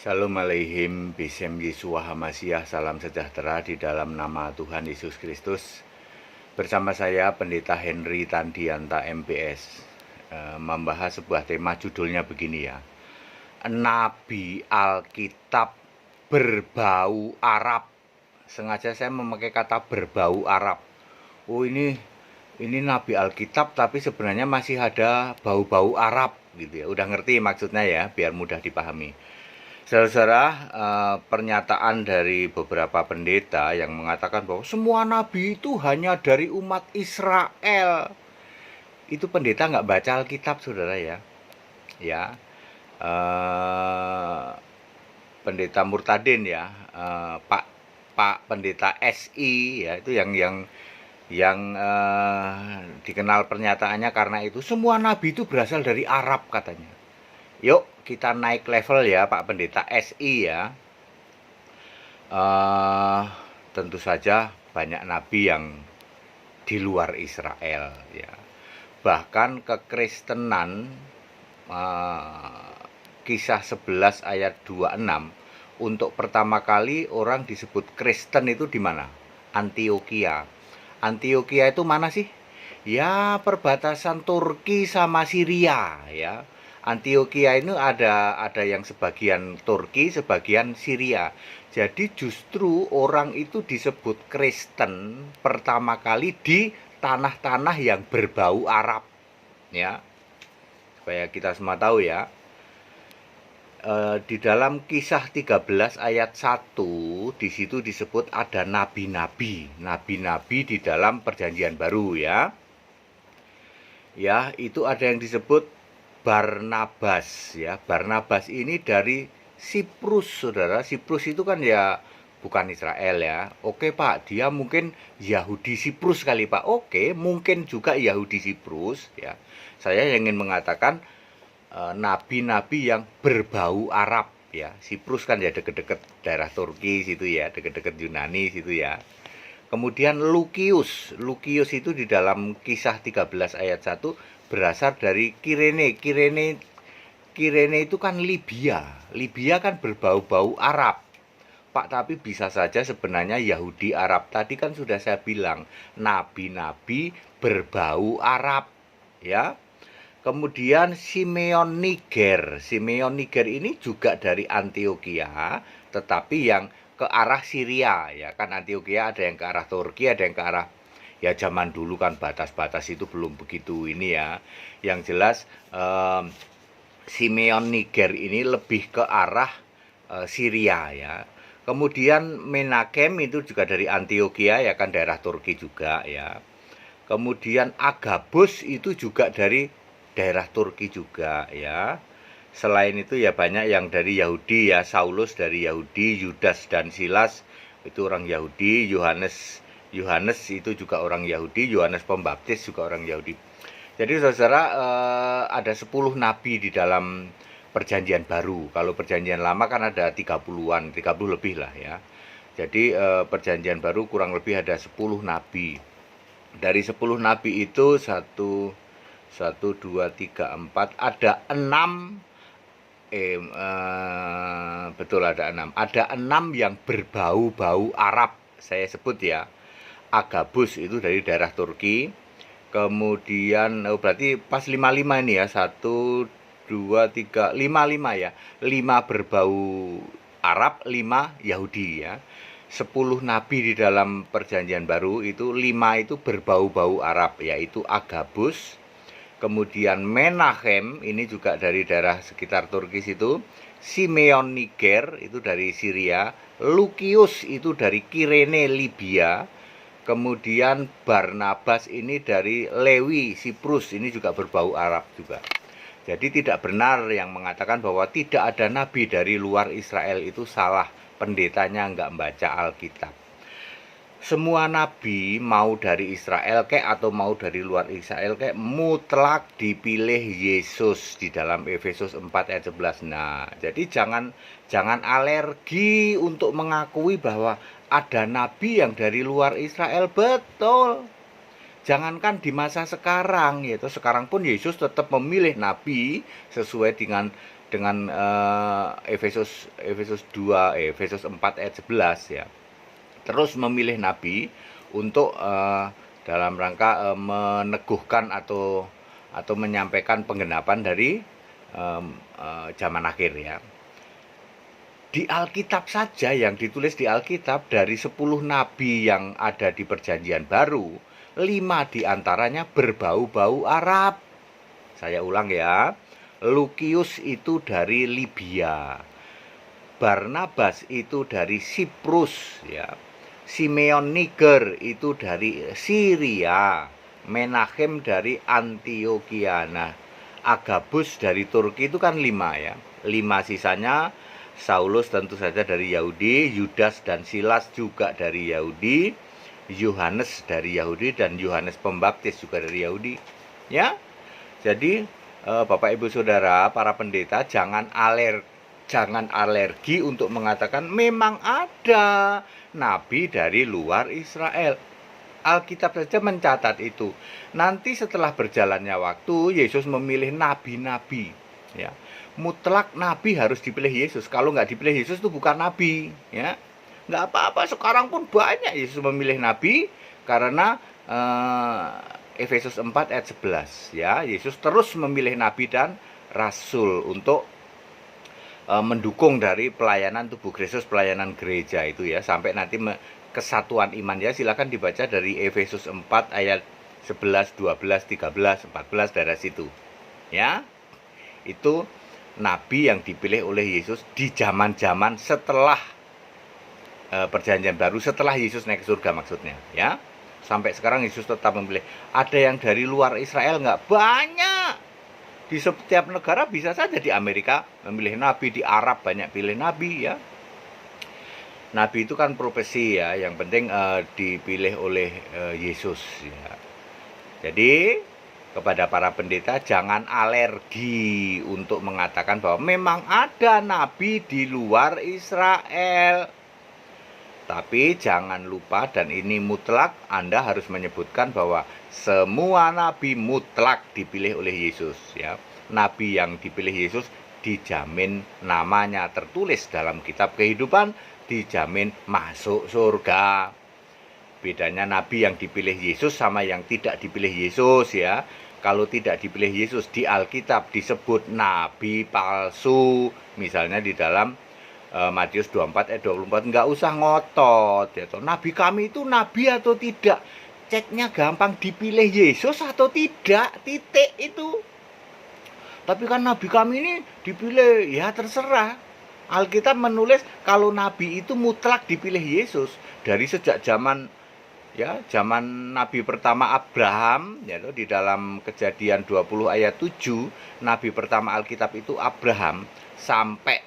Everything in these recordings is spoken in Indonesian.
Shalom aleihim, Bisem Yesua Hamasiah, salam sejahtera di dalam nama Tuhan Yesus Kristus. Bersama saya Pendeta Henry Tandianta MPS membahas sebuah tema, judulnya begini ya. Nabi Alkitab berbau Arab. Sengaja saya memakai kata berbau Arab. Oh ini Nabi Alkitab tapi sebenarnya masih ada bau-bau Arab gitu ya. Udah ngerti maksudnya ya, biar mudah dipahami. Saudara-saudara, pernyataan dari beberapa pendeta yang mengatakan bahwa semua nabi itu hanya dari umat Israel. Itu pendeta nggak baca Alkitab, saudara ya. Ya, pendeta Murtadin ya, Pak Pendeta SI ya, itu yang dikenal pernyataannya karena itu semua nabi itu berasal dari Arab katanya. Yuk kita naik level ya Pak Pendeta SI ya. Tentu saja banyak nabi yang di luar Israel ya. Bahkan kekristenan Kisah 11 ayat 26, untuk pertama kali orang disebut Kristen itu di mana? Antioquia. Antioquia itu mana sih? Ya, perbatasan Turki sama Syria ya. Antioquia ini ada yang sebagian Turki, sebagian Syria. Jadi justru orang itu disebut Kristen pertama kali di tanah-tanah yang berbau Arab ya. Supaya kita semua tahu ya. Di dalam Kisah 13 ayat 1 di situ disebut ada nabi-nabi di dalam Perjanjian Baru ya. Ya, itu ada yang disebut Barnabas ya. Barnabas ini dari Siprus, saudara. Siprus itu kan ya bukan Israel ya. Oke Pak, dia mungkin Yahudi Siprus kali Pak. Oke, mungkin juga Yahudi Siprus ya. Saya ingin mengatakan nabi-nabi yang berbau Arab ya. Siprus kan ya deket-deket daerah Turki situ ya, deket-deket Yunani situ ya. Kemudian Lukius itu di dalam Kisah 13 ayat 1 berasal dari Kirene. Kirene itu kan Libya kan berbau-bau Arab Pak, tapi bisa saja sebenarnya Yahudi Arab. Tadi kan sudah saya bilang nabi-nabi berbau Arab ya. Kemudian Simeon Niger ini juga dari Antioquia, tetapi yang ke arah Syria ya kan. Antioquia ada yang ke arah Turki, ada yang ke arah, ya zaman dulu kan batas-batas itu belum begitu ini ya. Yang jelas Simeon Niger ini lebih ke arah Syria ya. Kemudian Menakem itu juga dari Antioquia ya kan, daerah Turki juga ya. Kemudian Agabus itu juga dari daerah Turki juga ya. Selain itu ya banyak yang dari Yahudi ya. Saulus dari Yahudi, Yudas dan Silas itu orang Yahudi, Yohanes itu juga orang Yahudi, Yohanes Pembaptis juga orang Yahudi. Jadi saudara, ada 10 nabi di dalam Perjanjian Baru. Kalau Perjanjian Lama kan ada 30-an, 30 lebih lah ya. Jadi Perjanjian Baru kurang lebih ada 10 nabi. Dari 10 nabi itu 1, 2, 3, 4 ada 6 betul ada 6. Ada 6 yang berbau-bau Arab. Saya sebut ya. Agabus itu dari daerah Turki. Kemudian berarti pas 55 ini ya. 1, 2, 3, 5 ya. 5 berbau Arab, 5 Yahudi ya. 10 nabi di dalam Perjanjian Baru itu 5 itu berbau-bau Arab, yaitu Agabus. Kemudian Menahem ini juga dari daerah sekitar Turki situ. Simeon Niger itu dari Syria. Lukius itu dari Kirene Libya. Kemudian Barnabas ini dari Lewi Siprus, ini juga berbau Arab juga. Jadi tidak benar yang mengatakan bahwa tidak ada nabi dari luar Israel, itu salah. Pendetanya nggak membaca Alkitab. Semua nabi mau dari Israel atau mau dari luar Israel mutlak dipilih Yesus di dalam Efesus 4 ayat 11. Nah, jadi jangan alergi untuk mengakui bahwa ada nabi yang dari luar Israel. Betul. Jangankan di masa sekarang, sekarang pun Yesus tetap memilih nabi sesuai dengan Efesus 2 Efesus 4 ayat 11 ya. Terus memilih nabi untuk dalam rangka meneguhkan atau menyampaikan penggenapan dari zaman akhir ya. Di Alkitab saja, yang ditulis di Alkitab, dari 10 nabi yang ada di Perjanjian Baru, 5 diantaranya berbau-bau Arab. Saya ulang ya, Lukius itu dari Libya, Barnabas itu dari Siprus ya, Simeon Niger itu dari Syria, Menachem dari Antioquia. Nah, Agabus dari Turki itu kan 5 ya. 5 sisanya, Saulus tentu saja dari Yahudi, Yudas dan Silas juga dari Yahudi, Yohanes dari Yahudi, dan Yohanes Pembaptis juga dari Yahudi. Ya, jadi Bapak Ibu Saudara, para pendeta jangan alergi untuk mengatakan memang ada nabi dari luar Israel. Alkitab saja mencatat itu. Nanti setelah berjalannya waktu, Yesus memilih nabi-nabi. Ya, mutlak nabi harus dipilih Yesus. Kalau nggak dipilih Yesus itu bukan nabi. Ya, nggak apa-apa. Sekarang pun banyak Yesus memilih nabi karena Efesus 4 ayat 11. Ya, Yesus terus memilih nabi dan rasul untuk mendukung dari pelayanan tubuh Kristus, pelayanan gereja itu ya, sampai nanti kesatuan iman ya. Silakan dibaca dari Efesus 4 ayat 11, 12, 13, 14 dari situ. Ya. Itu nabi yang dipilih oleh Yesus di zaman-zaman setelah Perjanjian Baru, setelah Yesus naik ke surga maksudnya, ya. Sampai sekarang Yesus tetap memilih. Ada yang dari luar Israel nggak? Banyak. Di setiap negara, bisa saja di Amerika memilih nabi, di Arab banyak pilih nabi ya. Nabi itu kan profesi ya, yang penting dipilih oleh Yesus ya. Jadi kepada para pendeta jangan alergi untuk mengatakan bahwa memang ada nabi di luar Israel. Tapi jangan lupa, dan ini mutlak, Anda harus menyebutkan bahwa semua nabi mutlak dipilih oleh Yesus ya. Nabi yang dipilih Yesus dijamin namanya tertulis dalam kitab kehidupan, dijamin masuk surga. Bedanya nabi yang dipilih Yesus sama yang tidak dipilih Yesus ya. Kalau tidak dipilih Yesus di Alkitab disebut nabi palsu. Misalnya di dalam Matius 24 ayat 24, nggak usah ngotot ya. Nabi kami itu nabi atau tidak? Ceknya gampang, dipilih Yesus atau tidak, titik itu. Tapi kan nabi kami ini dipilih, ya terserah. Alkitab menulis kalau nabi itu mutlak dipilih Yesus dari sejak zaman nabi pertama Abraham ya, di dalam Kejadian 20 ayat 7, nabi pertama Alkitab itu Abraham, sampai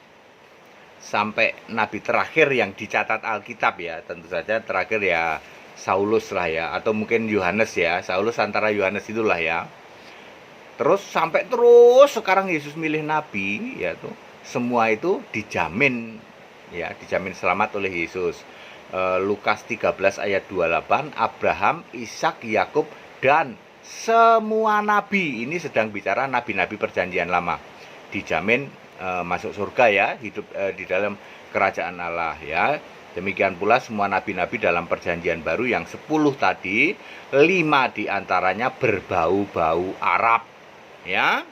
nabi terakhir yang dicatat Alkitab ya, tentu saja terakhir ya Saulus lah ya, atau mungkin Yohanes ya, Saulus antara Yohanes itulah ya. Terus sampai sekarang Yesus milih nabi ya tuh, semua itu dijamin ya, dijamin selamat oleh Yesus. Lukas 13 ayat 28, Abraham, Ishak, Yakub dan semua nabi, ini sedang bicara nabi-nabi Perjanjian Lama, dijamin masuk surga ya, hidup di dalam kerajaan Allah ya. Demikian pula semua nabi-nabi dalam Perjanjian Baru yang 10 tadi, 5 diantaranya berbau-bau Arab ya.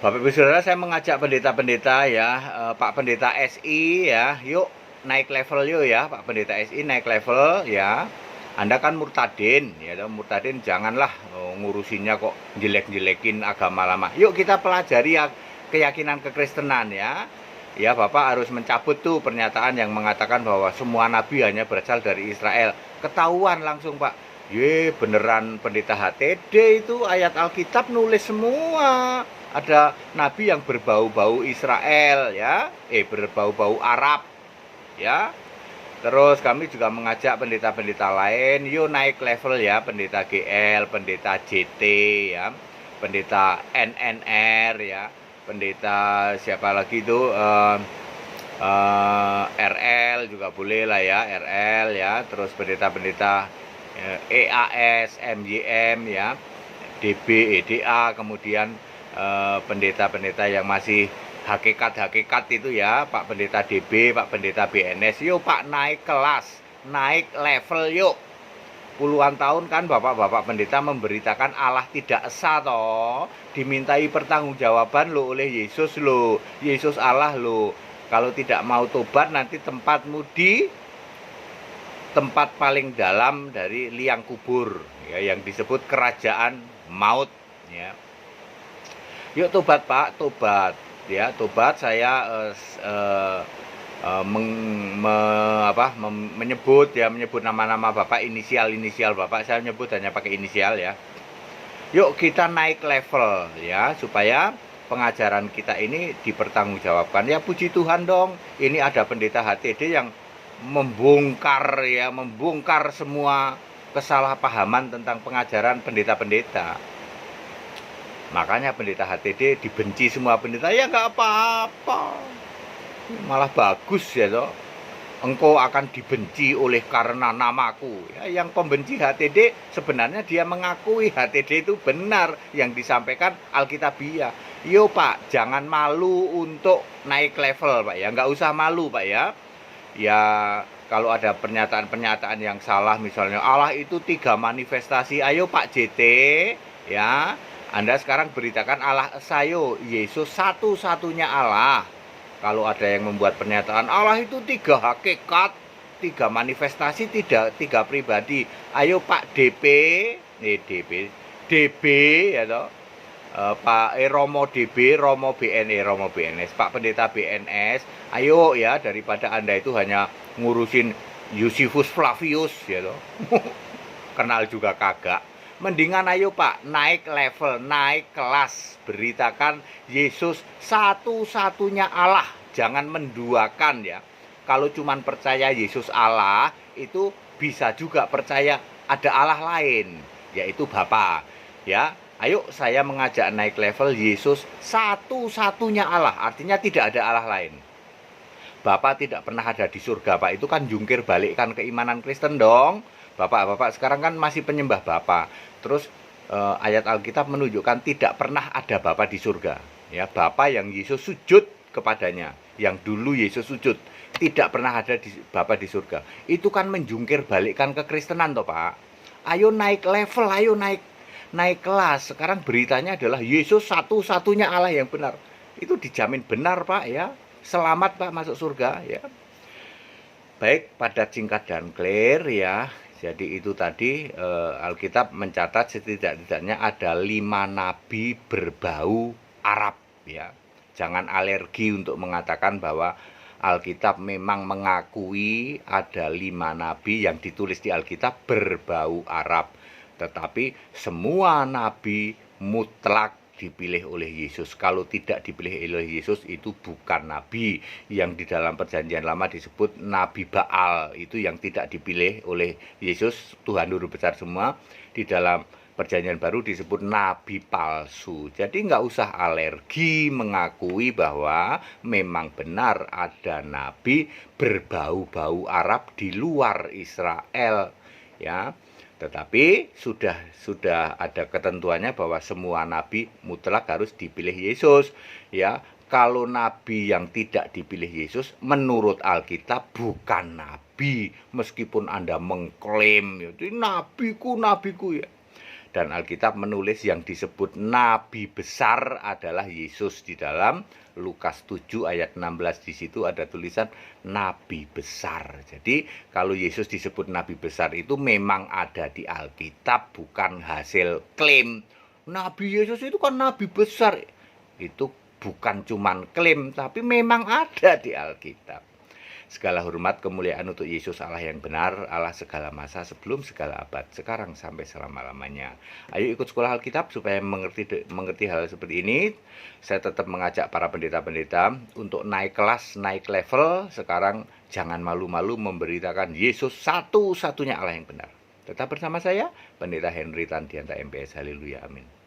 Bapak Ibu Saudara, saya mengajak pendeta-pendeta ya, Pak Pendeta SI ya, yuk naik level yuk ya, Pak Pendeta SI naik level ya. Anda kan murtadin ya, murtadin janganlah ngurusinnya kok jelek-jelekin agama lama. Yuk kita pelajari ya keyakinan kekristenan ya. Ya, Bapak harus mencabut tuh pernyataan yang mengatakan bahwa semua nabi hanya berasal dari Israel. Ketahuan langsung, Pak. Beneran Pendeta HTD itu ayat Alkitab nulis semua. Ada nabi yang berbau-bau Israel ya, berbau-bau Arab ya. Terus kami juga mengajak pendeta-pendeta lain, yuk naik level ya, pendeta GL, pendeta JT ya, pendeta NNR ya, pendeta siapa lagi itu, RL juga boleh lah ya, RL ya. Terus pendeta-pendeta EAS, MYM ya, DB, EDA, kemudian pendeta-pendeta yang masih hakikat-hakikat itu ya, Pak Pendeta DB, Pak Pendeta BNS, yuk Pak naik kelas, naik level yuk. Puluhan tahun kan bapak-bapak pendeta memberitakan Allah tidak esa toh, dimintai pertanggungjawaban lo oleh Yesus lo, Yesus Allah lo. Kalau tidak mau tobat nanti tempatmu di tempat paling dalam dari liang kubur ya, yang disebut kerajaan maut ya. Yuk tobat Pak, tobat ya, tobat. Saya menyebut nama-nama Bapak, inisial Bapak, saya menyebut hanya pakai inisial ya. Yuk kita naik level ya, supaya pengajaran kita ini dipertanggungjawabkan. Ya puji Tuhan dong, ini ada pendeta HTD yang membongkar semua kesalahpahaman tentang pengajaran pendeta-pendeta. Makanya pendeta HTD dibenci semua pendeta. Ya nggak apa-apa, malah bagus ya toh. Engkau akan dibenci oleh karena namaku ya. Yang pembenci HTD sebenarnya dia mengakui HTD itu benar yang disampaikan Alkitabiah. Yo Pak, jangan malu untuk naik level Pak ya, nggak usah malu Pak ya. Ya kalau ada pernyataan-pernyataan yang salah, misalnya Allah itu 3 manifestasi, ayo Pak JT ya, Anda sekarang beritakan Allah Esayo, Yesus satu-satunya Allah. Kalau ada yang membuat pernyataan Allah itu 3 hakikat, 3 manifestasi, 3 pribadi, ayo Pak DP, DB ya toh, Pak Romo DB, Romo BNS, Pak Pendeta BNS, ayo ya, daripada Anda itu hanya ngurusin Yusifus Flavius ya toh. Kenal juga kagak. Mendingan ayo Pak, naik level, naik kelas, beritakan Yesus satu-satunya Allah, jangan menduakan ya. Kalau cuman percaya Yesus Allah, itu bisa juga percaya ada Allah lain, yaitu Bapa. Ya, ayo saya mengajak naik level Yesus satu-satunya Allah, artinya tidak ada Allah lain. Bapa tidak pernah ada di surga Pak, itu kan jungkir balikkan keimanan Kristen dong. Bapak-bapak sekarang kan masih penyembah Bapa. Terus ayat Alkitab menunjukkan tidak pernah ada Bapa di surga. Ya, Bapa yang Yesus sujud kepadanya, yang dulu Yesus sujud, tidak pernah ada Bapa di surga. Itu kan menjungkir balikkan kekristenan toh Pak. Ayo naik level, ayo naik kelas. Sekarang beritanya adalah Yesus satu-satunya Allah yang benar. Itu dijamin benar Pak ya. Selamat Pak masuk surga ya. Baik, padat, singkat dan clear ya. Jadi itu tadi Alkitab mencatat setidak-tidaknya ada 5 nabi berbau Arab ya. Jangan alergi untuk mengatakan bahwa Alkitab memang mengakui ada 5 nabi yang ditulis di Alkitab berbau Arab. Tetapi semua nabi mutlak dipilih oleh Yesus. Kalau tidak dipilih oleh Yesus itu bukan nabi. Yang di dalam perjanjian lama disebut nabi Baal, itu yang tidak dipilih oleh Yesus, Tuhan Guru Besar semua. Di dalam perjanjian baru disebut nabi palsu. Jadi nggak usah alergi mengakui bahwa memang benar ada nabi berbau-bau Arab di luar Israel ya. Tetapi sudah ada ketentuannya bahwa semua nabi mutlak harus dipilih Yesus ya. Kalau nabi yang tidak dipilih Yesus menurut Alkitab bukan nabi, meskipun Anda mengklaim ya, nabiku ya. Dan Alkitab menulis yang disebut nabi besar adalah Yesus. Di dalam Lukas 7 ayat 16 di situ ada tulisan nabi besar. Jadi kalau Yesus disebut nabi besar itu memang ada di Alkitab, bukan hasil klaim. Nabi Yesus itu kan nabi besar. Itu bukan cuman klaim, tapi memang ada di Alkitab. Segala hormat kemuliaan untuk Yesus Allah yang benar, Allah segala masa, sebelum segala abad, sekarang sampai selama-lamanya. Ayo ikut sekolah Alkitab supaya mengerti hal seperti ini. Saya tetap mengajak para pendeta-pendeta untuk naik kelas, naik level. Sekarang jangan malu-malu memberitakan Yesus satu-satunya Allah yang benar. Tetap bersama saya, Pendeta Henry Tandianta MPS. Haleluya, amin.